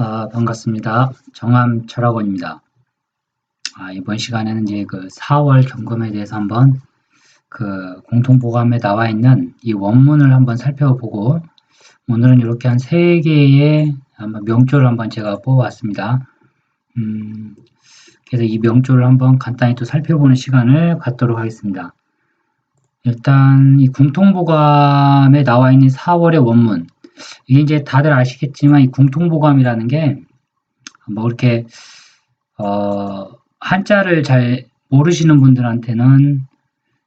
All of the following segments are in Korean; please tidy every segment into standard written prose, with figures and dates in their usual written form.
반갑습니다. 정암철학원입니다. 이번 시간에는 이제 그 4월 점검에 대해서 한번 그 공통보감에 나와 있는 이 원문을 한번 살펴보고, 오늘은 이렇게 한 3개의 명조를 한번 제가 뽑아왔습니다. 그래서 이 명조를 한번 간단히 또 살펴보는 시간을 갖도록 하겠습니다. 일단 이 공통보감에 나와 있는 4월의 원문, 이게 이제 다들 아시겠지만 이 공통보감이라는 게 뭐 이렇게 한자를 잘 모르시는 분들한테는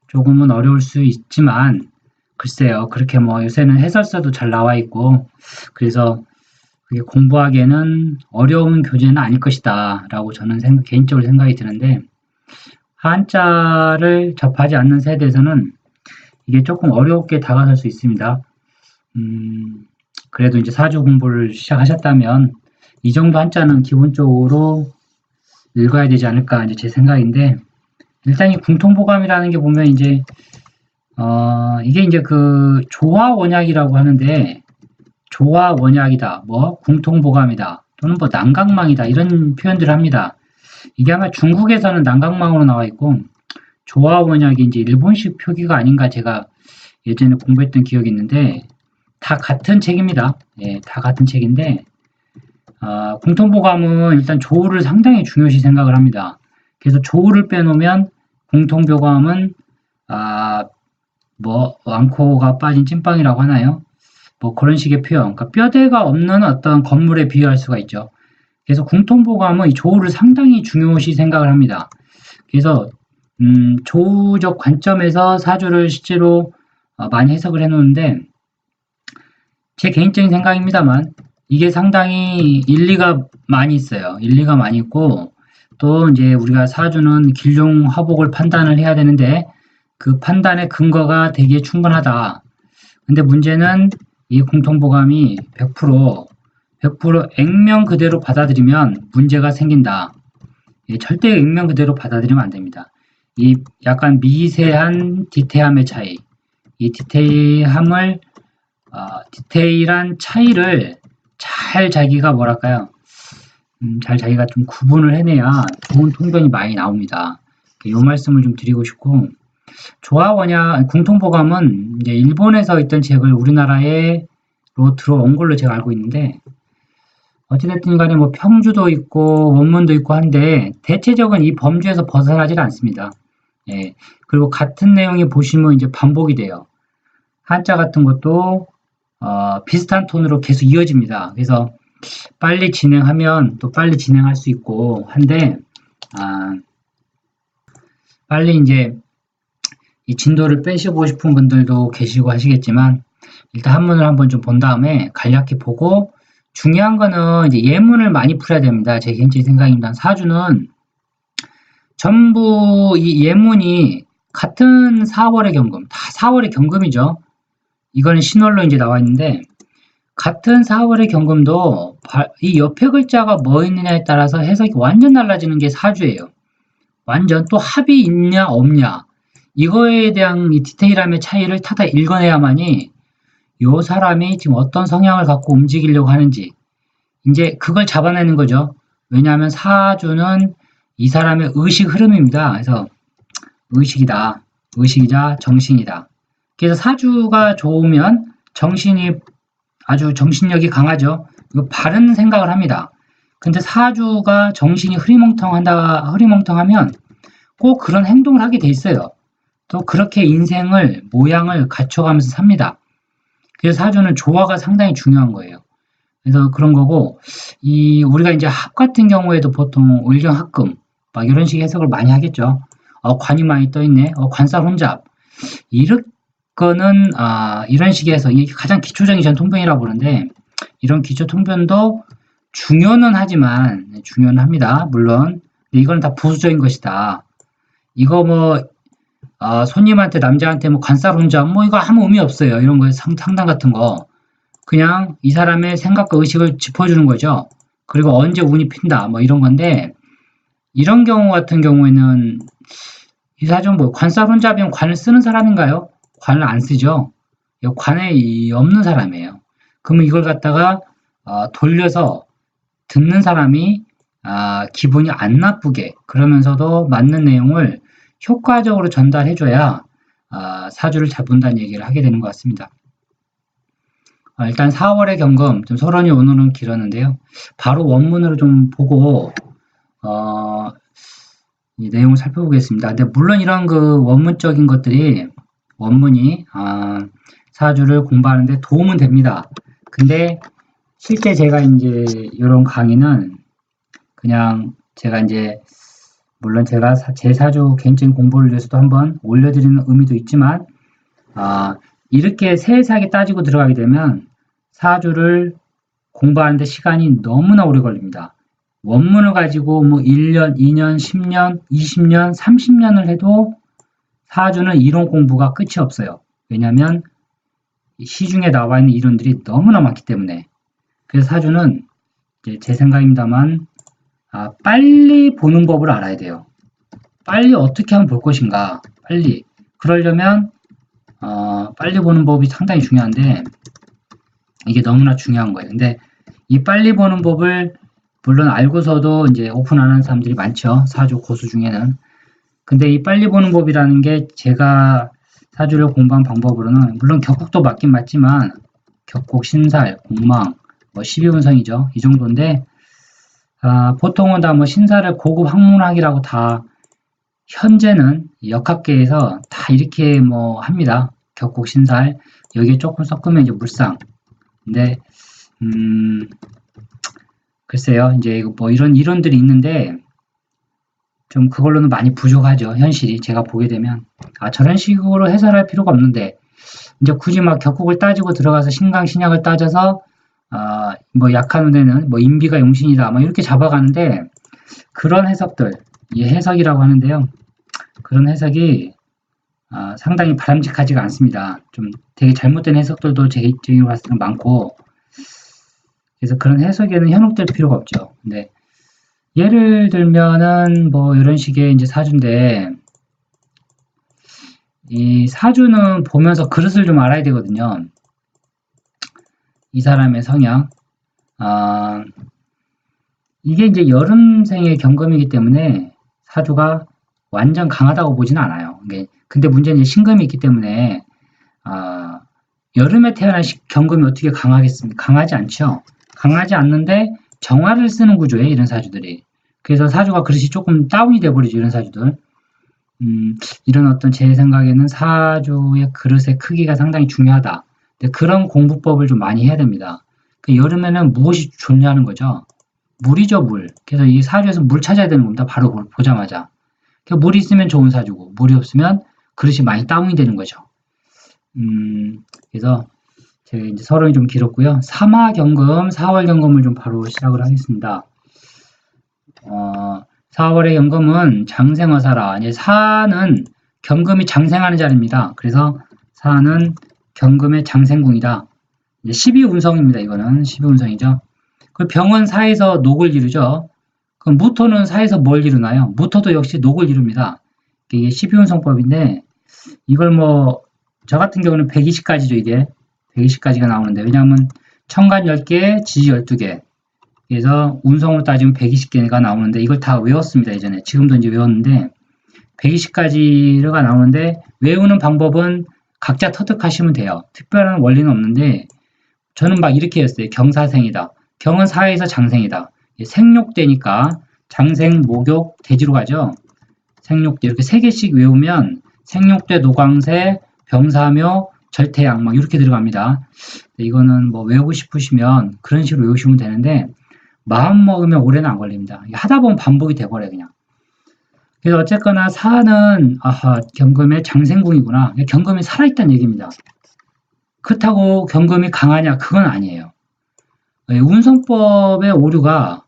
조금은 어려울 수 있지만, 글쎄요, 그렇게 뭐 요새는 해설서도 잘 나와 있고 그래서 그게 공부하기에는 어려운 교재는 아닐 것이다 라고 저는 개인적으로 생각이 드는데, 한자를 접하지 않는 세대에서는 이게 조금 어렵게 다가설 수 있습니다. 그래도 이제 사주 공부를 시작하셨다면 이 정도 한자는 기본적으로 읽어야 되지 않을까 이제 제 생각인데, 일단 이 공통보감이라는 게 보면 이제 이게 이제 그 조화원약이라고 하는데, 조화원약이다, 뭐 공통보감이다, 또는 뭐 난강망이다, 이런 표현들을 합니다. 이게 아마 중국에서는 난강망으로 나와 있고, 조화원약이 이제 일본식 표기가 아닌가 제가 예전에 공부했던 기억이 있는데, 다 같은 책입니다. 예, 다 같은 책인데, 공통보감은 일단 조우를 상당히 중요시 생각을 합니다. 그래서 조우를 빼놓으면 공통보감은 뭐 왕코가 빠진 찐빵이라고 하나요? 뭐 그런 식의 표현, 그러니까 뼈대가 없는 어떤 건물에 비유할 수가 있죠. 그래서 공통보감은 이 조우를 상당히 중요시 생각을 합니다. 그래서 조우적 관점에서 사주를 실제로 많이 해석을 해놓는데, 제 개인적인 생각입니다만 이게 상당히 일리가 많이 있어요. 일리가 많이 있고, 또 이제 우리가 사주는 길용화복을 판단을 해야 되는데 그 판단의 근거가 되게 충분하다. 근데 문제는 이 공통보감이 100% 액면 그대로 받아들이면 문제가 생긴다. 절대 액면 그대로 받아들이면 안 됩니다. 이 약간 미세한 디테일함의 차이, 이 디테일한 차이를 잘 자기가 뭐랄까요, 잘 자기가 좀 구분을 해내야 좋은 통변이 많이 나옵니다. 이 말씀을 좀 드리고 싶고, 공통보감은 이제 일본에서 있던 책을 우리나라에로 들어온 걸로 제가 알고 있는데, 어찌됐든 간에 뭐 평주도 있고 원문도 있고 한데 대체적은 이 범주에서 벗어나질 않습니다. 예. 그리고 같은 내용이 보시면 이제 반복이 돼요. 한자 같은 것도 비슷한 톤으로 계속 이어집니다. 그래서 빨리 진행하면 또 빨리 진행할 수 있고 한데, 빨리 이제 이 진도를 빼시고 싶은 분들도 계시고 하시겠지만, 일단 한문을 한번 좀 본 다음에 간략히 보고, 중요한 거는 이제 예문을 많이 풀어야 됩니다. 제 개인적인 생각입니다. 사주는 전부 이 예문이 같은 4월의 경금, 다 4월의 경금이죠. 이거는 신월로 이제 나와 있는데, 같은 4월의 경금도 이 옆에 글자가 뭐 있느냐에 따라서 해석이 완전 달라지는 게 사주예요. 완전. 또 합이 있냐 없냐, 이거에 대한 이 디테일함의 차이를 타다 읽어내야만이 요 사람이 지금 어떤 성향을 갖고 움직이려고 하는지 이제 그걸 잡아내는 거죠. 왜냐하면 사주는 이 사람의 의식 흐름입니다. 그래서 의식이다, 의식이자 정신이다. 그래서 사주가 좋으면 아주 정신력이 강하죠. 이거 바른 생각을 합니다. 근데 사주가 정신이 흐리멍텅하면 꼭 그런 행동을 하게 돼 있어요. 또 그렇게 모양을 갖춰가면서 삽니다. 그래서 사주는 조화가 상당히 중요한 거예요. 그래서 그런 거고, 우리가 이제 합 같은 경우에도 보통 을경합금 막 이런 식의 해석을 많이 하겠죠. 관이 많이 떠있네, 관살 혼잡, 이런 식의 해석, 이게 가장 기초적인 전 통변이라고 보는데, 이런 기초 통변도 중요는 합니다. 물론. 근데 이건 다 부수적인 것이다. 이거 뭐 손님한테, 남자한테 뭐 관살 혼잡, 뭐 이거 아무 의미 없어요. 이런 거에 상담 같은 거. 그냥 이 사람의 생각과 의식을 짚어주는 거죠. 그리고 언제 운이 핀다, 뭐 이런 건데, 이런 경우 같은 경우에는 이 사주는 뭐 관살 혼잡이면 관을 쓰는 사람인가요? 관을 안 쓰죠. 관에 없는 사람이에요. 그러면 이걸 갖다가 돌려서 듣는 사람이 기분이 안 나쁘게 그러면서도 맞는 내용을 효과적으로 전달해줘야 사주를 잘 본다는 얘기를 하게 되는 것 같습니다. 일단 4월의 경금, 좀 서론이 오늘은 길었는데요. 바로 원문으로 좀 보고 이 내용을 살펴보겠습니다. 근데 물론 이런 그 원문적인 것들이 원문이 사주를 공부하는데 도움은 됩니다. 근데 실제 제가 이제 이런 강의는 그냥 제가 이제 물론 제가 제 사주 개인적인 공부를 위해서도 한번 올려드리는 의미도 있지만 이렇게 세세하게 따지고 들어가게 되면 사주를 공부하는데 시간이 너무나 오래 걸립니다. 원문을 가지고 뭐 1년, 2년, 10년, 20년, 30년을 해도 사주는 이론 공부가 끝이 없어요. 왜냐하면 시중에 나와 있는 이론들이 너무나 많기 때문에. 그래서 사주는 제 생각입니다만 빨리 보는 법을 알아야 돼요. 빨리 어떻게 하면 볼 것인가. 빨리. 그러려면 빨리 보는 법이 상당히 중요한데 이게 너무나 중요한 거예요. 근데 이 빨리 보는 법을 물론 알고서도 이제 오픈하는 사람들이 많죠. 사주 고수 중에는. 근데 이 빨리 보는 법이라는 게 제가 사주를 공부한 방법으로는 물론 격국도 맞긴 맞지만 격국, 신살, 공망, 뭐 12운성이죠. 이 정도인데 보통은 다 뭐 신살을 고급 학문학이라고 다 현재는 역학계에서 다 이렇게 뭐 합니다. 격국, 신살 여기에 조금 섞으면 이제 물상. 근데 글쎄요. 이제 뭐 이런 이론들이 있는데 좀 그걸로는 많이 부족하죠. 현실이 제가 보게 되면 저런 식으로 해설할 필요가 없는데 이제 굳이 막 격국을 따지고 들어가서 신강 신약을 따져서 뭐 약한 운에는 뭐 인비가 용신이다 뭐 이렇게 잡아가는데 그런 해석들 이 해석이라고 하는데요. 그런 해석이 상당히 바람직하지가 않습니다. 좀 되게 잘못된 해석들도 제 입장으로 봤을 때 많고 그래서 그런 해석에는 현혹될 필요가 없죠. 근데 예를 들면은 뭐 이런 식의 이제 사주인데 이 사주는 보면서 그릇을 좀 알아야 되거든요. 이 사람의 성향. 이게 이제 여름생의 경금이기 때문에 사주가 완전 강하다고 보지는 않아요. 근데 문제는 이제 신금이 있기 때문에 여름에 태어난 경금이 어떻게 강하겠습니까? 강하지 않죠. 강하지 않는데 정화를 쓰는 구조예요. 이런 사주들이. 그래서 사주가 그릇이 조금 다운이 돼버리죠. 이런 사주들. 이런 어떤 제 생각에는 사주의 그릇의 크기가 상당히 중요하다. 근데 그런 공부법을 좀 많이 해야 됩니다. 여름에는 무엇이 좋냐는 거죠. 물이죠, 물. 그래서 이 사주에서 물 찾아야 되는 겁니다. 바로 보자마자. 물이 있으면 좋은 사주고, 물이 없으면 그릇이 많이 다운이 되는 거죠. 그래서 제가 이제 서론이 좀 길었고요. 삼화경금, 4월 경금을 좀 바로 시작을 하겠습니다. 4월의 경금은 장생어사라. 이제 사는 경금이 장생하는 자리입니다. 그래서 사는 경금의 장생궁이다. 12운성입니다. 이거는 12운성이죠. 그 병은 사에서 녹을 이루죠. 그럼 무토는 사에서 뭘 이루나요? 무토도 역시 녹을 이룹니다. 이게 12운성법인데 이걸 뭐 저 같은 경우는 120가지죠. 이게 120가지가 나오는데 왜냐하면 천간 10개, 지지 12개 그래서 운성으로 따지면 120개가 나오는데 이걸 다 외웠습니다. 예전에. 지금도 이제 외웠는데 120가지가 나오는데 외우는 방법은 각자 터득하시면 돼요. 특별한 원리는 없는데 저는 막 이렇게 했어요. 경사생이다. 경은 사에서 장생이다. 생록대니까 장생, 목욕, 대지로 가죠. 생록대 이렇게 3개씩 외우면 생록대, 노광세, 병사묘, 절태양 막 이렇게 들어갑니다. 이거는 뭐 외우고 싶으시면 그런 식으로 외우시면 되는데 마음 먹으면 오래는 안 걸립니다. 하다 보면 반복이 돼버려요. 그냥. 그래서 어쨌거나 사는 경금의 장생궁이구나. 경금이 살아있다는 얘기입니다. 그렇다고 경금이 강하냐? 그건 아니에요. 운성법의 오류가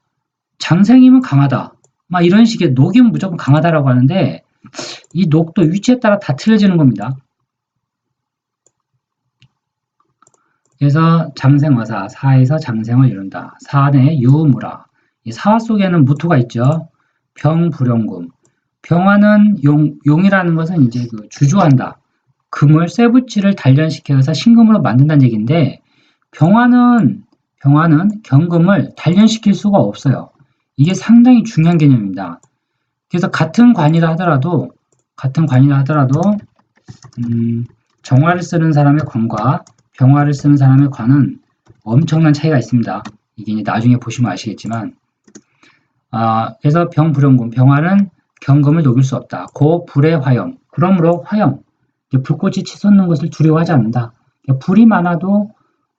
장생이면 강하다. 막 이런 식의 녹이면 무조건 강하다라고 하는데 이 녹도 위치에 따라 다 틀려지는 겁니다. 그래서 장생어사, 사에서 장생을 이룬다. 사내 유무라. 이 사화 속에는 무토가 있죠. 병불용금. 병화는 용이라는 것은 이제 주조한다. 금을 쇠붙이를 단련시켜서 신금으로 만든다는 얘기인데 병화는 병화는 경금을 단련시킬 수가 없어요. 이게 상당히 중요한 개념입니다. 그래서 같은 관이라 하더라도 정화를 쓰는 사람의 관과 병화를 쓰는 사람의 관은 엄청난 차이가 있습니다. 이게 이제 나중에 보시면 아시겠지만, 그래서 병불용금, 병화는 경금을 녹일 수 없다. 고 불의 화염. 그러므로 화염, 불꽃이 치솟는 것을 두려워하지 않는다. 불이 많아도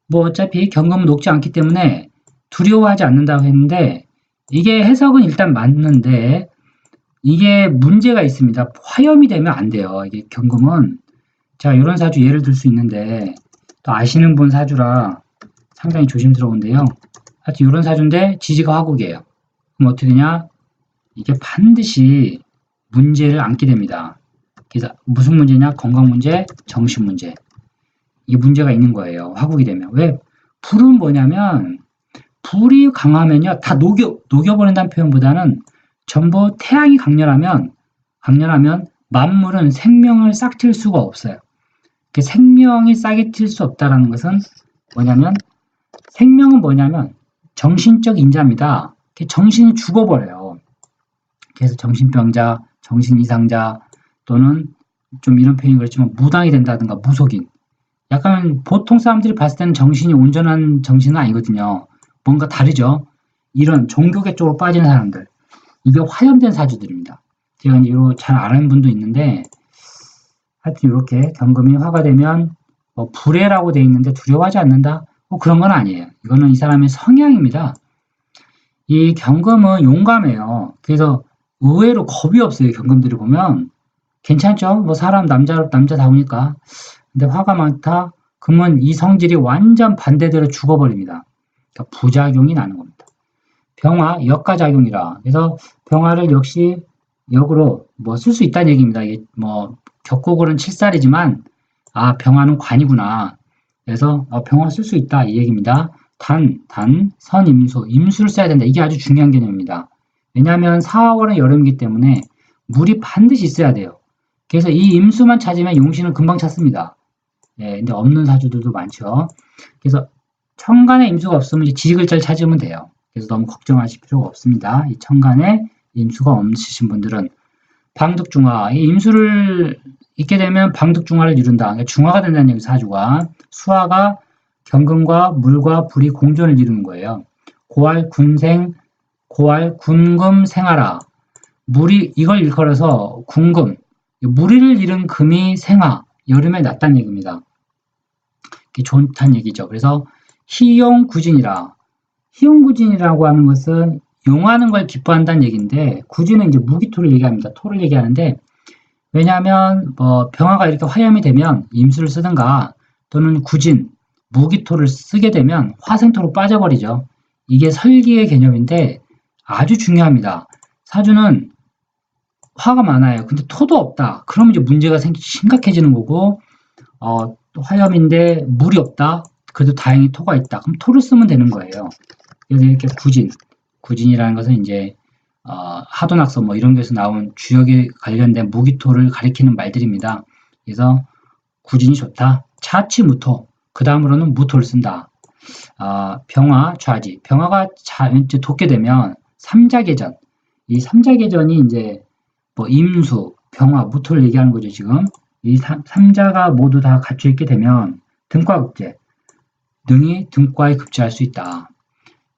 뭐 어차피 경금은 녹지 않기 때문에 두려워하지 않는다고 했는데, 이게 해석은 일단 맞는데 이게 문제가 있습니다. 화염이 되면 안 돼요. 이게 경금은. 제가 이런 사주 예를 들 수 있는데, 또 아시는 분 사주라 상당히 조심스러운데요. 하여튼 이런 사주인데 지지가 화국이에요. 그럼 어떻게 되냐? 이게 반드시 문제를 안게 됩니다. 그래서 무슨 문제냐? 건강 문제, 정신 문제. 이게 문제가 있는 거예요. 화국이 되면. 왜? 불은 뭐냐면, 불이 강하면요, 다 녹여버린다는 표현보다는 전부 태양이 강렬하면 만물은 생명을 싹 틔울 수가 없어요. 생명이 싹이 튈 수 없다는 것은 뭐냐면, 생명은 뭐냐면 정신적 인자입니다. 정신이 죽어버려요. 그래서 정신병자, 정신이상자 또는 좀 이런 표현이 그렇지만 무당이 된다든가 무속인. 약간 보통 사람들이 봤을 때는 정신이 온전한 정신은 아니거든요. 뭔가 다르죠. 이런 종교계 쪽으로 빠지는 사람들. 이게 화염된 사주들입니다. 제가 이제 잘 아는 분도 있는데 하여튼 이렇게 경금이 화가 되면 불해라고 돼 있는데 두려워하지 않는다? 그런 건 아니에요. 이거는 이 사람의 성향입니다. 이 경금은 용감해요. 그래서 의외로 겁이 없어요. 경금들이 보면. 괜찮죠? 뭐 사람 남자다우니까. 근데 화가 많다? 그러면 이 성질이 완전 반대대로 죽어버립니다. 그러니까 부작용이 나는 겁니다. 병화, 역가작용이라. 그래서 병화를 역시 역으로 쓸 수 있다는 얘기입니다. 이게 격국으로는 7살이지만, 병화는 관이구나. 그래서 병화 쓸 수 있다. 이 얘기입니다. 선임수. 임수를 써야 된다. 이게 아주 중요한 개념입니다. 왜냐하면 4월은 여름이기 때문에 물이 반드시 있어야 돼요. 그래서 이 임수만 찾으면 용신은 금방 찾습니다. 예, 근데 없는 사주들도 많죠. 그래서 천간에 임수가 없으면 이제 지지글자를 찾으면 돼요. 그래서 너무 걱정하실 필요가 없습니다. 이 천간에 임수가 없으신 분들은 방득중화, 이 임수를 있게 되면 방득중화를 이룬다. 그러니까 중화가 된다는 얘기 사주가. 수화가 경금과 물과 불이 공존을 이루는 거예요. 고할 군금 생하라. 물이 이걸 일컬어서 군금, 무리를 잃은 금이 생하, 여름에 났다는 얘기입니다. 이게 좋다는 얘기죠. 그래서 희용구진이라. 희용구진이라고 하는 것은 용하는 걸 기뻐한다는 얘기인데, 구진은 이제 무기토를 얘기합니다. 토를 얘기하는데, 왜냐하면 병화가 이렇게 화염이 되면 임수를 쓰든가 또는 구진, 무기토를 쓰게 되면 화생토로 빠져버리죠. 이게 설기의 개념인데 아주 중요합니다. 사주는 화가 많아요. 근데 토도 없다. 그러면 이제 문제가 심각해지는 거고, 화염인데 물이 없다. 그래도 다행히 토가 있다. 그럼 토를 쓰면 되는 거예요. 그래서 이렇게 구진이라는 것은 이제 하도낙서 이런 데서 나온 주역에 관련된 무기토를 가리키는 말들입니다. 그래서 구진이 좋다. 차치무토. 그 다음으로는 무토를 쓴다. 병화, 좌지. 병화가 이제 돋게 되면 삼자계전. 이 삼자계전이 이제 임수, 병화, 무토를 얘기하는 거죠, 지금. 이 삼자가 모두 다 갖춰 있게 되면 등과급제. 능이 등과에 급제할 수 있다.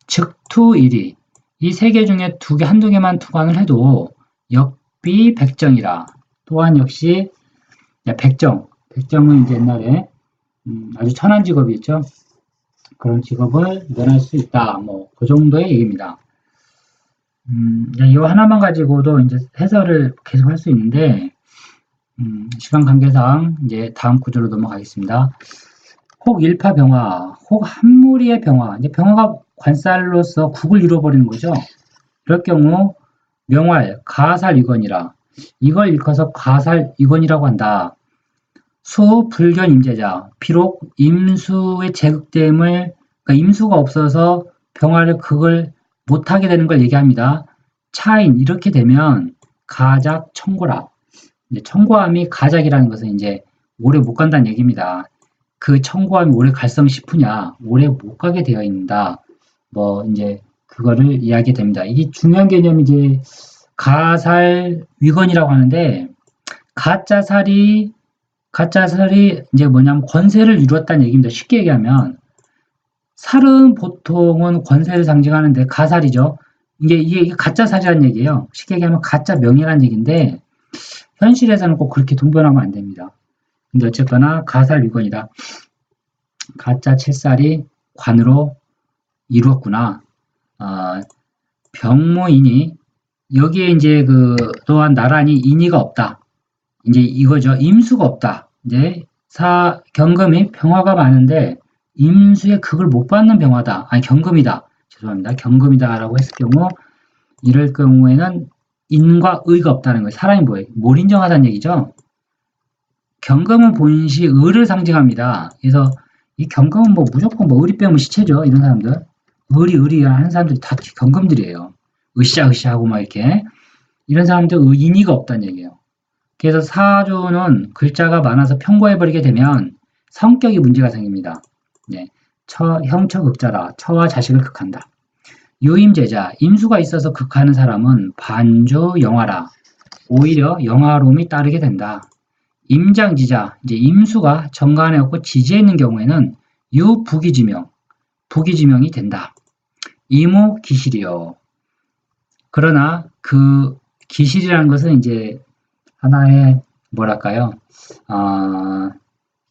즉투일이. 이 세 개 중에 한두 개만 투관을 해도 역비백정이라. 또한 역시 백정은 이제 옛날에 아주 천한 직업이었죠. 그런 직업을 면할 수 있다. 그 정도의 얘기입니다. 이거 하나만 가지고도 이제 해설을 계속 할 수 있는데, 시간 관계상 이제 다음 구조로 넘어가겠습니다. 혹 일파병화, 혹 한무리의 병화. 이제 병화가 관살로서 국을 이루어버리는 거죠. 이럴 경우 명활, 가살이건이라. 이걸 일컬어서 가살이건이라고 한다. 수, 불견, 임재자. 비록 임수의 제극됨을, 그러니까 임수가 없어서 병화를 극을 못하게 되는 걸 얘기합니다. 차인, 이렇게 되면 가작, 청고라. 청고함이 가작이라는 것은 이제 오래 못 간다는 얘기입니다. 그 청구함이 오래 갈성 싶으냐, 오래 못 가게 되어 있다. 뭐 이제 그거를 이야기됩니다. 이게 중요한 개념이 이제 가살 위건이라고 하는데 가짜살이 이제 뭐냐면 권세를 이루었다는 얘기입니다. 쉽게 얘기하면 살은 보통은 권세를 상징하는데 가살이죠. 이게 가짜살이라는 얘기예요. 쉽게 얘기하면 가짜 명예라는 얘기인데 현실에서는 꼭 그렇게 동변하면 안 됩니다. 근데 어쨌거나 가살 위건이다. 가짜 칠살이 관으로 이루었구나. 병무인이 여기에 이제 또한 나란히 인의가 없다. 이제 이거죠. 임수가 없다. 이제 경금이 병화가 많은데 임수의 극을 못 받는 병화다. 아니 경금이다. 죄송합니다. 경금이다라고 했을 경우 이럴 경우에는 인과 의가 없다는 거예요. 사람이 뭐예요? 뭘 인정하다는 얘기죠. 경금은 본시 의를 상징합니다. 그래서 이 경금은 뭐 무조건 뭐 의리 빼면 시체죠. 이런 사람들. 의리 하는 사람들이 다 경금들이에요. 으쌰하고 막 이렇게. 이런 사람들 인의가 없다는 얘기예요. 그래서 사주는 글자가 많아서 편거해버리게 되면 성격이 문제가 생깁니다. 네. 형처극자라. 처와 자식을 극한다. 유임제자. 임수가 있어서 극하는 사람은 반주 영화라. 오히려 영화로움이 따르게 된다. 임장지자. 이제 임수가 정관에 없고 지지에 있는 경우에는 부기지명이 된다. 이무기실이요. 그러나 그 기실이라는 것은 이제 하나의 뭐랄까요?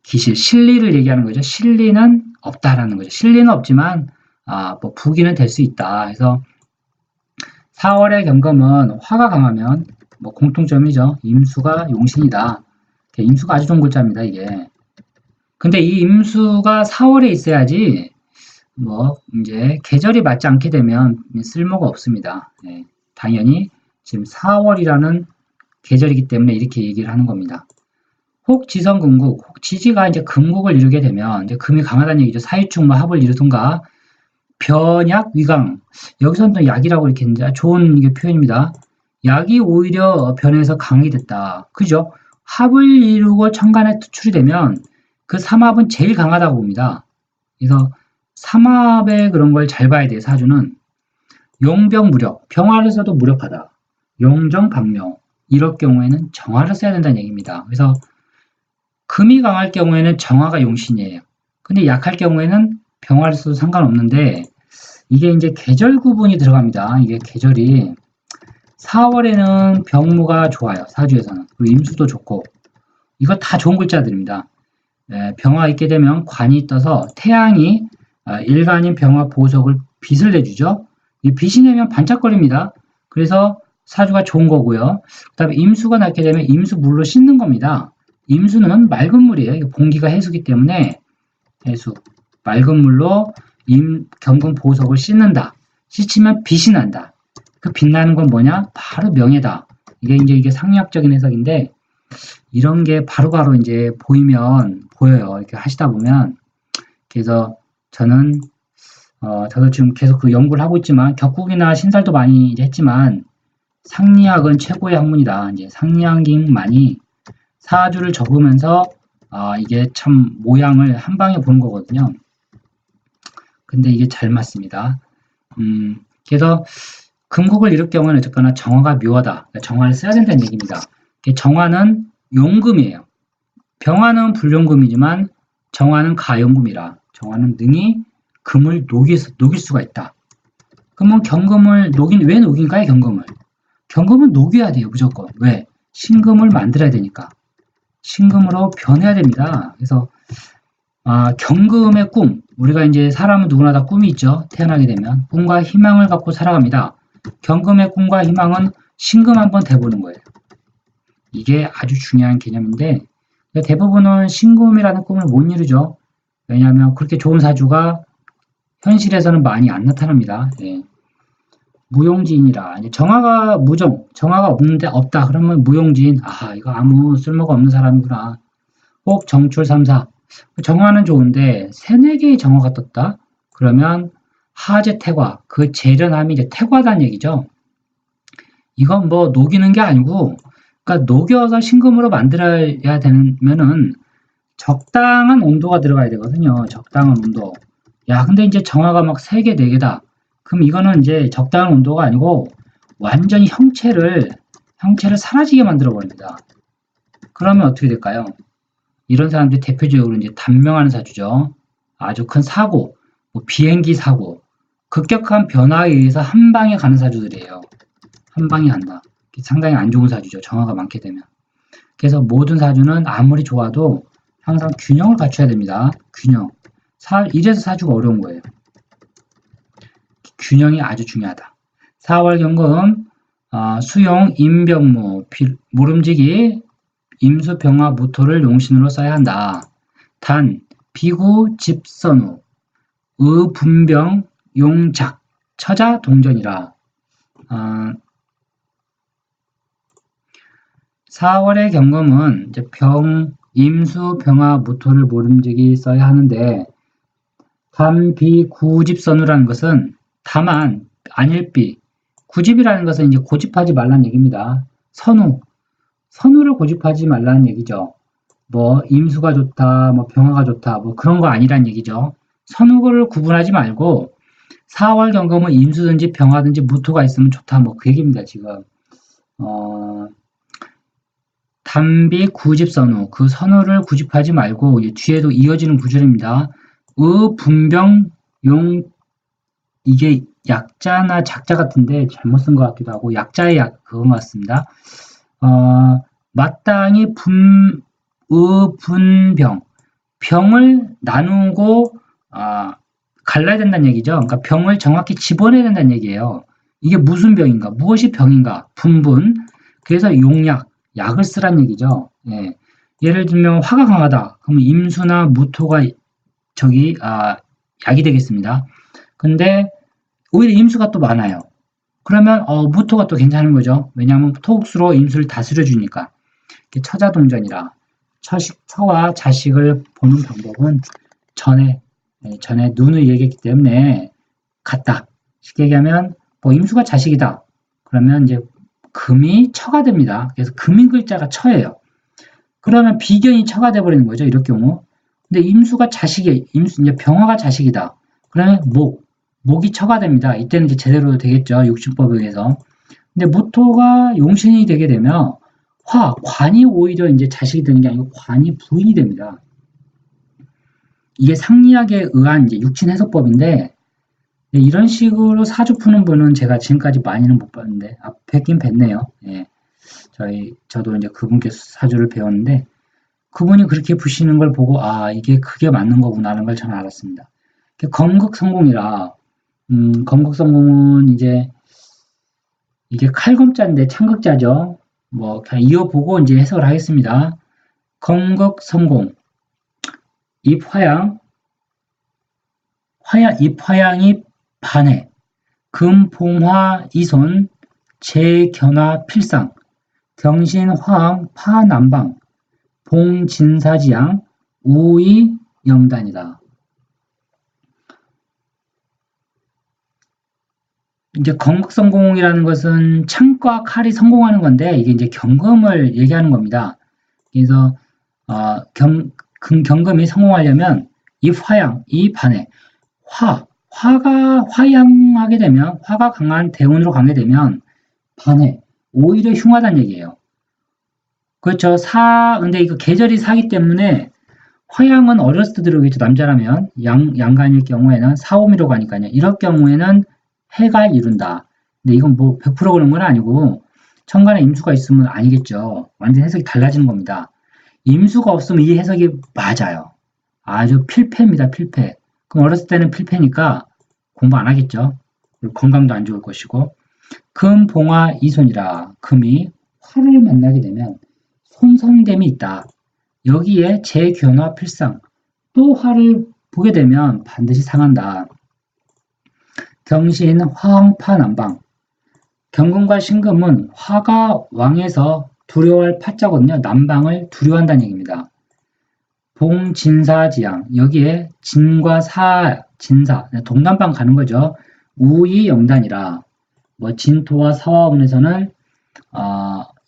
기실, 실리를 얘기하는 거죠. 실리는 없다라는 거죠. 실리는 없지만 뭐 부기는 될 수 있다. 그래서 4월의 경금은 화가 강하면 뭐 공통점이죠. 임수가 용신이다. 임수가 아주 좋은 글자입니다. 이게. 근데 이 임수가 4월에 있어야지 뭐 이제 계절이 맞지 않게 되면 쓸모가 없습니다. 네, 당연히 지금 4월이라는 계절이기 때문에 이렇게 얘기를 하는 겁니다. 혹 지성금국, 혹 지지가 이제 금국을 이루게 되면 이제 금이 강하다는 얘기죠. 사유축 뭐 합을 이루든가 변약 위강 여기서는 또 약이라고 이렇게 했는데 좋은 이게 표현입니다. 약이 오히려 변해서 강이 됐다. 그죠? 합을 이루고 천간에 투출이 되면 그 삼합은 제일 강하다고 봅니다. 그래서 삼합의 그런 걸 잘 봐야 돼요. 사주는 용병무력, 병화를 써도 무력하다. 용정박묘 이럴 경우에는 정화를 써야 된다는 얘기입니다. 그래서 금이 강할 경우에는 정화가 용신이에요. 근데 약할 경우에는 병화를 써도 상관없는데 이게 이제 계절 구분이 들어갑니다. 이게 계절이 4월에는 병무가 좋아요. 사주에서는. 그리고 임수도 좋고 이거 다 좋은 글자들입니다. 병화 있게 되면 관이 떠서 태양이 일간인 병화 보석을 빛을 내주죠. 이 빛이 내면 반짝거립니다. 그래서 사주가 좋은 거고요. 그 다음에 임수가 낳게 되면 임수 물로 씻는 겁니다. 임수는 맑은 물이에요. 봉기가 해수기 때문에 해수 맑은 물로 경금 보석을 씻는다. 씻으면 빛이 난다. 그 빛나는 건 뭐냐? 바로 명예다. 이게 상략적인 해석인데 이런 게 바로바로 이제 보여요. 이렇게 하시다 보면 그래서 저도 지금 계속 그 연구를 하고 있지만 격국이나 신살도 많이 이제 했지만 상리학은 최고의 학문이다. 이제 상리학만이 사주를 적으면서 이게 참 모양을 한 방에 보는 거거든요. 근데 이게 잘 맞습니다. 그래서 금국을 이룰 경우는 어쨌거나 정화가 묘하다. 그러니까 정화를 써야 된다는 얘기입니다. 정화는 용금이에요. 병화는 불용금이지만 정화는 가용금이라 정화는 능히 금을 녹일 수가 있다. 그러면 경금을 왜 녹인가요? 경금은 녹여야 돼요. 무조건. 왜? 신금을 만들어야 되니까. 신금으로 변해야 됩니다. 그래서 경금의 꿈, 우리가 이제 사람은 누구나 다 꿈이 있죠. 태어나게 되면 꿈과 희망을 갖고 살아갑니다. 경금의 꿈과 희망은 신금 한번 돼보는 거예요. 이게 아주 중요한 개념인데 대부분은 신금이라는 꿈을 못 이루죠. 왜냐하면 그렇게 좋은 사주가 현실에서는 많이 안 나타납니다. 예. 무용지인이라 정화가 정화가 없다 그러면 무용지인 이거 아무 쓸모가 없는 사람이구나. 혹 정출 3사 정화는 좋은데 3, 4개의 정화가 떴다 그러면 하재 태과 그 재련함이 이제 태과다는 얘기죠. 이건 뭐 녹이는 게 아니고 그러니까 녹여서 신금으로 만들어야 되면은 적당한 온도가 들어가야 되거든요. 적당한 온도. 야, 근데 이제 정화가 막 3개, 4개다. 그럼 이거는 이제 적당한 온도가 아니고 완전히 형체를 사라지게 만들어 버립니다. 그러면 어떻게 될까요? 이런 사람들이 대표적으로 이제 단명하는 사주죠. 아주 큰 사고, 뭐 비행기 사고, 급격한 변화에 의해서 한 방에 가는 사주들이에요. 한 방에 간다. 상당히 안 좋은 사주죠. 정화가 많게 되면. 그래서 모든 사주는 아무리 좋아도 항상 균형을 갖춰야 됩니다. 균형. 이래서 사주가 어려운 거예요. 균형이 아주 중요하다. 4월 경금, 수용, 임병무, 모름지기, 임수병화, 무토를 용신으로 써야 한다. 단, 비구, 집선우, 의분병, 용작, 처자, 동전이라. 4월의 경금은 이제 임수, 병화, 무토를 모름지기 써야 하는데 단, 비, 구집선우라는 것은 다만, 안일비, 구집이라는 것은 이제 고집하지 말라는 얘기입니다. 선우를 고집하지 말라는 얘기죠. 뭐 임수가 좋다, 뭐 병화가 좋다, 뭐 그런 거 아니란 얘기죠. 선우를 구분하지 말고 4월 경금은 임수든지 병화든지 무토가 있으면 좋다, 뭐 그 얘기입니다. 지금 단비 구집선우, 그 선우를 구집하지 말고 뒤에도 이어지는 구절입니다. 분병 용, 이게 약자나 작자 같은데 잘못 쓴 것 같기도 하고 약자의 약 그건 것 같습니다. 마땅히 분병, 병을 나누고 갈라야 된다는 얘기죠. 그러니까 병을 정확히 집어내야 된다는 얘기예요. 이게 무슨 병인가? 무엇이 병인가? 분분. 그래서 용약, 약을 쓰란 얘기죠. 예. 예를 들면 화가 강하다. 그러면 임수나 무토가 약이 되겠습니다. 근데 오히려 임수가 또 많아요. 그러면 무토가 또 괜찮은 거죠. 왜냐하면 토옥수로 임수를 다스려 주니까. 처자동전이라. 처와 자식을 보는 방법은 전에 눈을 얘기했기 때문에 같다. 쉽게 얘기하면 뭐 임수가 자식이다. 그러면 이제 금이 처가 됩니다. 그래서 금인 글자가 처예요. 그러면 비견이 처가 돼버리는 거죠. 이럴 경우. 근데 임수가 이제 병화가 자식이다. 그러면 목이 처가 됩니다. 이때는 이제 제대로 되겠죠. 육신법에 의해서. 근데 무토가 용신이 되게 되면 관이 오히려 이제 자식이 되는 게 아니고 관이 부인이 됩니다. 이게 상리학에 의한 이제 육친 해석법인데 이런 식으로 사주 푸는 분은 제가 지금까지 많이는 못 봤는데 뵙긴 뵀네요. 예. 저도 이제 그분께 사주를 배웠는데 그분이 그렇게 푸시는 걸 보고 이게 그게 맞는 거구나 하는 걸 저는 알았습니다. 검극성공이라 검극성공은 이제 이게 칼검자인데 창극자죠. 뭐 그냥 이어보고 이제 해석을 하겠습니다. 검극성공 입화양 입화양이 반해 금봉화 이손 재견화 필상 경신화항 파남방 봉진사지양 우의 영단이다. 이제 검극성공이라는 것은 창과 칼이 성공하는 건데 이게 이제 경금을 얘기하는 겁니다. 그래서 경금이 성공하려면 이 화양, 이 반해 화가 화양하게 되면 화가 강한 대운으로 가게 되면 반해 오히려 흉하다는 얘기예요. 그렇죠. 근데 이거 계절이 사기 때문에 화양은 어렸을 때 들어오겠죠. 남자라면 양간일 경우에는 사오미로 가니까요. 이럴 경우에는 해가 이룬다. 근데 이건 뭐 100% 그런 건 아니고 천간에 임수가 있으면 아니겠죠. 완전 해석이 달라지는 겁니다. 임수가 없으면 이 해석이 맞아요. 아주 필패입니다. 필패. 그럼 어렸을 때는 필패니까 공부 안 하겠죠. 건강도 안 좋을 것이고 금봉화 이손이라 금이 화를 만나게 되면 손성됨이 있다. 여기에 재견화 필상 또 화를 보게 되면 반드시 상한다. 경신 화황파 남방 경금과 신금은 화가 왕에서 두려워할 파자거든요. 남방을 두려워한다는 얘기입니다. 봉진사지양 여기에 진과 진사 동남방 가는 거죠. 우의 영단이라 뭐 진토와 사화운에서는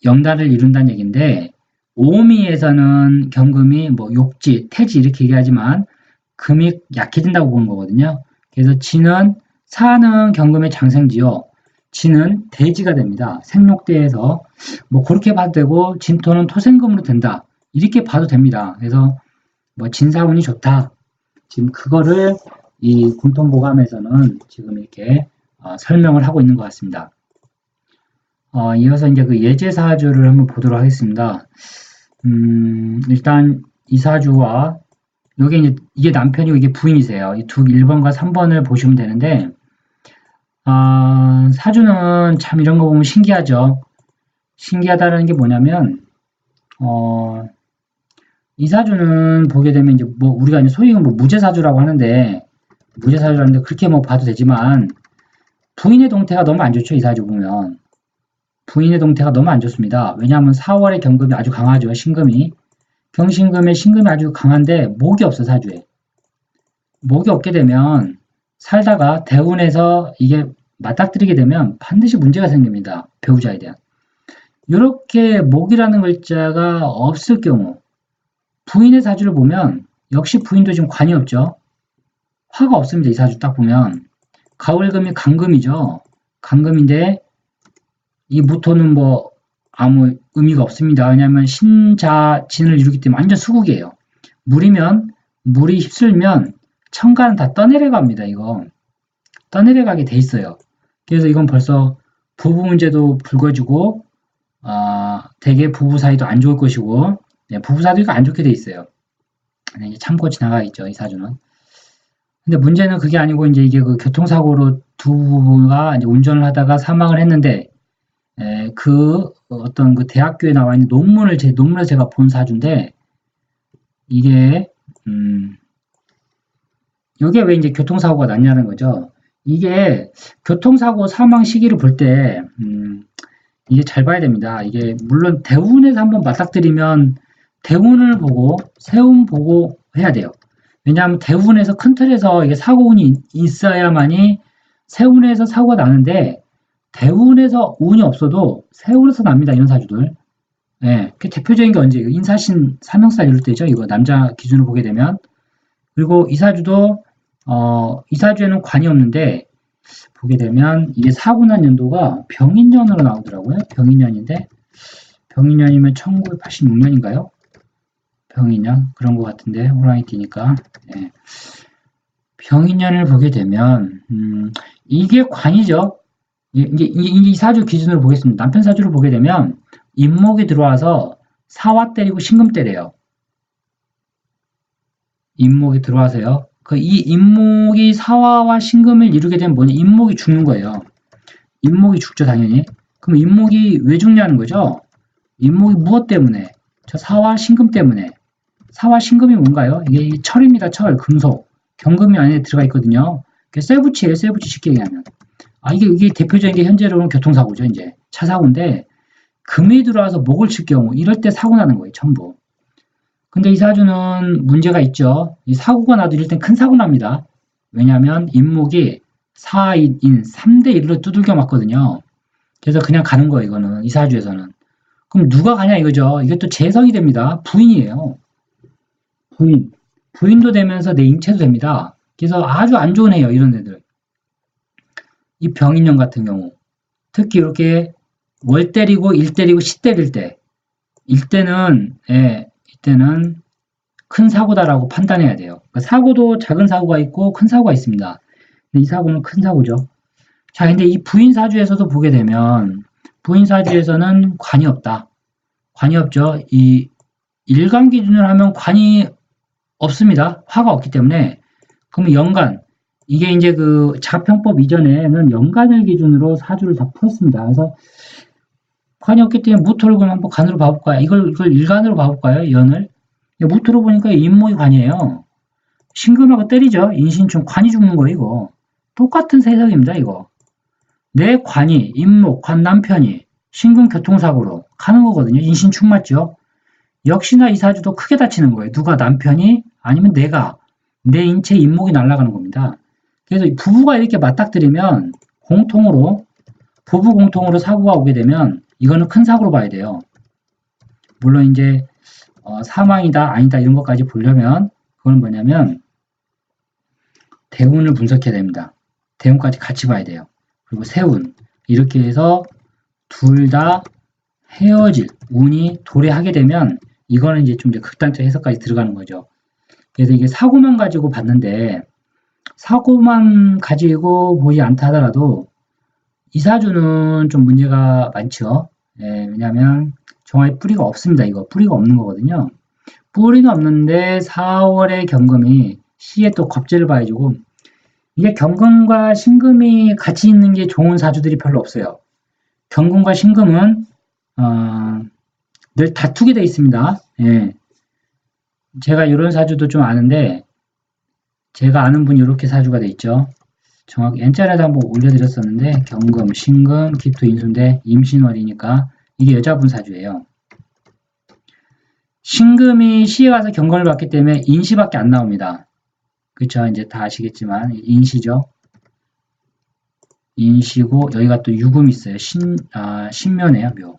영단을 이룬다는 얘기인데 오미에서는 경금이 뭐 욕지, 태지 이렇게 얘기하지만 금이 약해진다고 보는 거거든요. 그래서 진은 사는 경금의 장생지요. 진은 대지가 됩니다. 생록대에서 뭐 그렇게 봐도 되고 진토는 토생금으로 된다. 이렇게 봐도 됩니다. 그래서 뭐 진사운이 좋다. 지금 그거를 이 공통보감에서는 지금 이렇게 설명을 하고 있는 것 같습니다. 이어서 이제 그 예제사주를 한번 보도록 하겠습니다. 일단 이 사주와 여기 이제 이게 남편이고 이게 부인이세요. 이 두 1번과 3번을 보시면 되는데 사주는 참 이런 거 보면 신기하죠. 신기하다는 게 뭐냐면 이 사주는 보게 되면 이제 뭐 우리가 이제 소위 뭐 무제사주라고 하는데 무제사주라는데 그렇게 뭐 봐도 되지만 부인의 동태가 너무 안 좋죠. 이 사주 보면 부인의 동태가 너무 안 좋습니다. 왜냐하면 4월의 경금이 아주 강하죠. 신금이 경신금의 신금이 아주 강한데 목이 없어 사주에. 목이 없게 되면 살다가 대운에서 이게 맞닥뜨리게 되면 반드시 문제가 생깁니다. 배우자에 대한. 이렇게 목이라는 글자가 없을 경우 부인의 사주를 보면 역시 부인도 지금 관이 없죠. 화가 없습니다. 이 사주 딱 보면 가을금이 간금이죠. 간금인데 이 무토는 뭐 아무 의미가 없습니다. 왜냐하면 신자진을 이루기 때문에 완전 수국이에요. 물이 휩쓸면 천간은 다 떠내려갑니다. 이거 떠내려가게 돼 있어요. 그래서 이건 벌써 부부 문제도 불거지고 되게 부부 사이도 안 좋을 것이고 부부 사이도 안 좋게 돼 있어요. 이제 참고 지나가겠죠. 이 사주는. 근데 문제는 그게 아니고 이제 이게 그 교통사고로 두 부부가 이제 운전을 하다가 사망을 했는데 그 어떤 그 대학교에 나와 있는 논문을 제가 본 사주인데 이게 이게 왜 이제 교통사고가 났냐는 거죠. 이게 교통사고 사망 시기를 볼 때 이게 잘 봐야 됩니다. 이게 물론 대운에서 한번 맞닥뜨리면 대운을 보고 세운 보고 해야 돼요. 왜냐하면 대운에서 큰 틀에서 이게 사고운이 있어야만이 세운에서 사고가 나는데 대운에서 운이 없어도 세운에서 납니다. 이런 사주들. 예, 그 대표적인 게 언제예요? 인사신, 삼형살 이럴 때죠. 이거 남자 기준으로 보게 되면. 그리고 이 사주도 이 사주에는 관이 없는데 보게 되면 이게 사고 난 연도가 병인년으로 나오더라고요. 병인년인데 병인년이면 1986년인가요? 병인년 그런 것 같은데 호랑이 띠니까 예. 병인년을 보게 되면 이게 관이죠. 이 사주 기준으로 보겠습니다. 남편 사주를 보게 되면 인목이 들어와서 사화 때리고 신금 때려요. 인목이 들어와서요. 이 인목이 사화와 신금을 이루게 되면 뭐냐? 인목이 죽는 거예요. 인목이 죽죠, 당연히. 그럼 인목이 왜 죽냐는 거죠? 인목이 무엇 때문에? 저 사화 신금 때문에. 사화 신금이 뭔가요? 이게 철입니다, 철, 금속. 경금이 안에 들어가 있거든요. 쇠붙이에요, 쇠붙이 쉽게 얘기하면. 이게 대표적인 게 현재로는 교통사고죠, 이제. 차 사고인데, 금이 들어와서 목을 칠 경우, 이럴 때 사고 나는 거예요, 전부. 근데 이 사주는 문제가 있죠. 이 사고가 나도 이럴 땐 큰 사고 납니다. 왜냐하면 인목이 4인 3대 1로 두들겨 맞거든요. 그래서 그냥 가는 거예요, 이거는. 이 사주에서는. 그럼 누가 가냐 이거죠. 이게 또 재성이 됩니다. 부인이에요. 부인. 부인도 되면서 내 인체도 됩니다. 그래서 아주 안 좋은 해요, 이런 애들. 이 병인년 같은 경우. 특히 이렇게 월 때리고 일 때리고 시 때릴 때. 이때는 큰 사고다라고 판단해야 돼요. 그러니까 사고도 작은 사고가 있고 큰 사고가 있습니다. 근데 이 사고는 큰 사고죠. 자, 근데 이 부인 사주에서도 보게 되면 부인 사주에서는 관이 없다. 관이 없죠. 이 일간 기준으로 하면 관이 없습니다. 화가 없기 때문에. 그러면 연간. 이게 이제 그 자평법 이전에는 연간을 기준으로 사주를 다 풀었습니다. 그래서 관이 없기 때문에 무토를 그럼 한번 간으로 봐볼까요? 이걸 일간으로 봐볼까요? 연을. 무토로 보니까 인목이 관이에요. 신금하고 때리죠. 인신충 관이 죽는 거예요. 이거. 똑같은 세석입니다. 이거. 내 관이 인목, 관 남편이 신금 교통사고로 가는 거거든요. 인신충 맞죠? 역시나 이 사주도 크게 다치는 거예요. 누가 남편이 아니면 내가 내 인체 인목이 날아가는 겁니다. 그래서 부부가 이렇게 맞닥뜨리면 부부 공통으로 사고가 오게 되면 이거는 큰 사고로 봐야 돼요. 물론 이제 사망이다 아니다 이런 것까지 보려면 그건 뭐냐면 대운을 분석해야 됩니다. 대운까지 같이 봐야 돼요. 그리고 세운 이렇게 해서 둘 다 헤어질 운이 도래하게 되면 이거는 이제 좀 이제 극단적 해석까지 들어가는 거죠. 그래서 이게 사고만 가지고 봤는데 사고만 가지고 보지 않다 하더라도 이사주는 좀 문제가 많죠. 예, 왜냐하면 정화의 뿌리가 없습니다. 이거 뿌리가 없는 거거든요. 뿌리는 없는데 4월의 경금이 시에 또 겁재를 봐가지고 이게 경금과 신금이 같이 있는 게 좋은 사주들이 별로 없어요. 경금과 신금은 늘 다투게 돼 있습니다. 예. 제가 이런 사주도 좀 아는데 제가 아는 분이 이렇게 사주가 돼 있죠. 정확히 N자에도 한번 올려드렸었는데 경금, 신금, 기토, 인수인데 임신월이니까 이게 여자분 사주예요. 신금이 시에 가서 경금을 받기 때문에 인시밖에 안 나옵니다. 그쵸? 이제 다 아시겠지만 인시죠. 인시고 여기가 또 유금이 있어요. 신묘네요. 묘.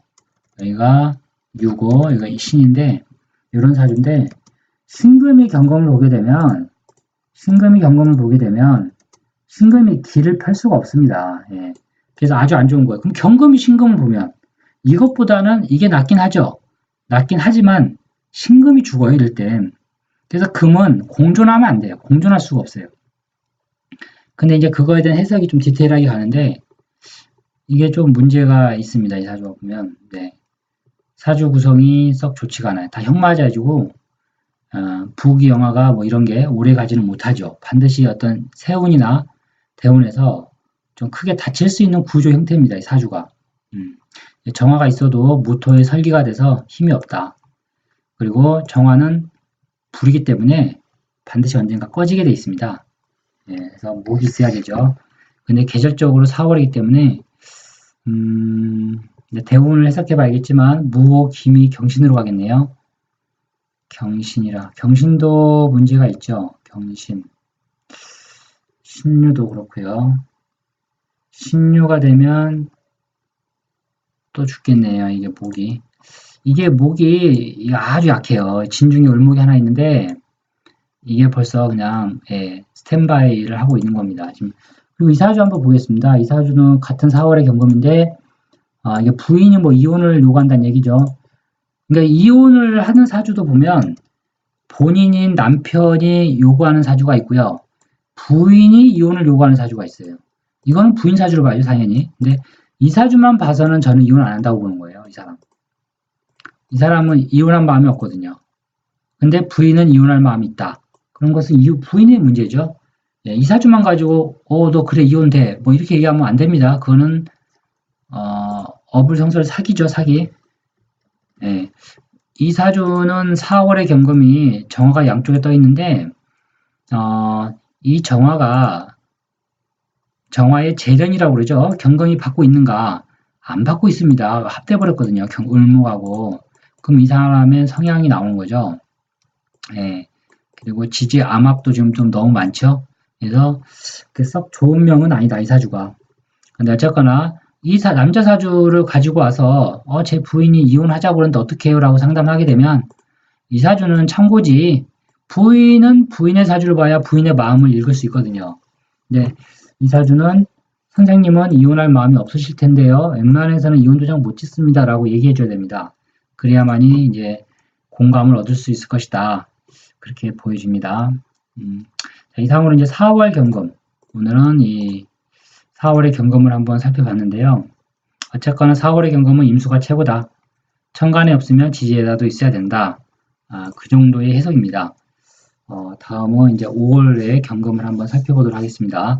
여기가 유고 여기가 신인데 이런 사주인데 신금이 경금을 보게 되면 신금이 길을 펼 수가 없습니다. 예. 그래서 아주 안 좋은 거예요. 그럼 경금이 신금을 보면 이것보다는 이게 낫긴 하죠. 낫긴 하지만 신금이 죽어요. 이럴 땐. 그래서 금은 공존하면 안 돼요. 공존할 수가 없어요. 근데 이제 그거에 대한 해석이 좀 디테일하게 가는데 이게 좀 문제가 있습니다. 이 사주가 보면. 네. 사주 구성이 썩 좋지가 않아요. 다 형맞아지고 부귀 영화가 뭐 이런 게 오래 가지는 못하죠. 반드시 어떤 세운이나 대운에서 좀 크게 다칠 수 있는 구조 형태입니다. 이 사주가. 정화가 있어도 무토의 설기가 돼서 힘이 없다. 그리고 정화는 불이기 때문에 반드시 언젠가 꺼지게 돼 있습니다. 예, 그래서 목이 있어야 되죠. 근데 계절적으로 4월이기 때문에 대운을 해석해 봐야겠지만 무호, 기미, 경신으로 가겠네요. 경신이라 경신도 문제가 있죠. 경신 신유도 그렇고요. 신유가 되면 또 죽겠네요. 이게 목이 아주 약해요. 진중에 을목이 하나 있는데 이게 벌써 그냥 스탠바이를 하고 있는 겁니다. 지금 그리고 이 사주 한번 보겠습니다. 이 사주는 같은 4월의 경금인데 이게 부인이 뭐 이혼을 요구한다는 얘기죠. 그러니까 이혼을 하는 사주도 보면 본인인 남편이 요구하는 사주가 있고요. 부인이 이혼을 요구하는 사주가 있어요. 이거는 부인 사주로 봐야죠, 당연히. 근데 이 사주만 봐서는 저는 이혼 안 한다고 보는 거예요, 이 사람. 이 사람은 이혼한 마음이 없거든요. 근데 부인은 이혼할 마음이 있다. 그런 것은 부인의 문제죠. 예, 이 사주만 가지고 너 그래 이혼돼 뭐 이렇게 얘기하면 안 됩니다. 그거는 어불성설 사기죠, 사기. 예, 이 사주는 4월의 경금이 정화가 양쪽에 떠 있는데 이 정화가 정화의 재련이라고 그러죠. 경금이 받고 있는가? 안 받고 있습니다. 합돼버렸거든요. 을목하고. 그럼 이 사람의 성향이 나오는 거죠. 예. 그리고 지지 암압도 지금 좀 너무 많죠. 그래서 썩 좋은 명은 아니다, 이 사주가. 근데 어쨌거나 이 남자 사주를 가지고 와서 제 부인이 이혼하자고 그러는데 어떻게 해요? 라고 상담하게 되면 이 사주는 참고지 부인은 부인의 사주를 봐야 부인의 마음을 읽을 수 있거든요. 근데 이 사주는 선생님은 이혼할 마음이 없으실 텐데요. 웬만해서는 이혼 도장 못 짓습니다. 라고 얘기해 줘야 됩니다. 그래야만이 이제 공감을 얻을 수 있을 것이다. 그렇게 보여집니다. 자, 이상으로 이제 4월 경금. 오늘은 이 4월의 경금을 한번 살펴봤는데요. 어쨌거나 4월의 경금은 임수가 최고다. 천간에 없으면 지지에다도 있어야 된다. 그 정도의 해석입니다. 다음은 이제 5월의 경금을 한번 살펴보도록 하겠습니다.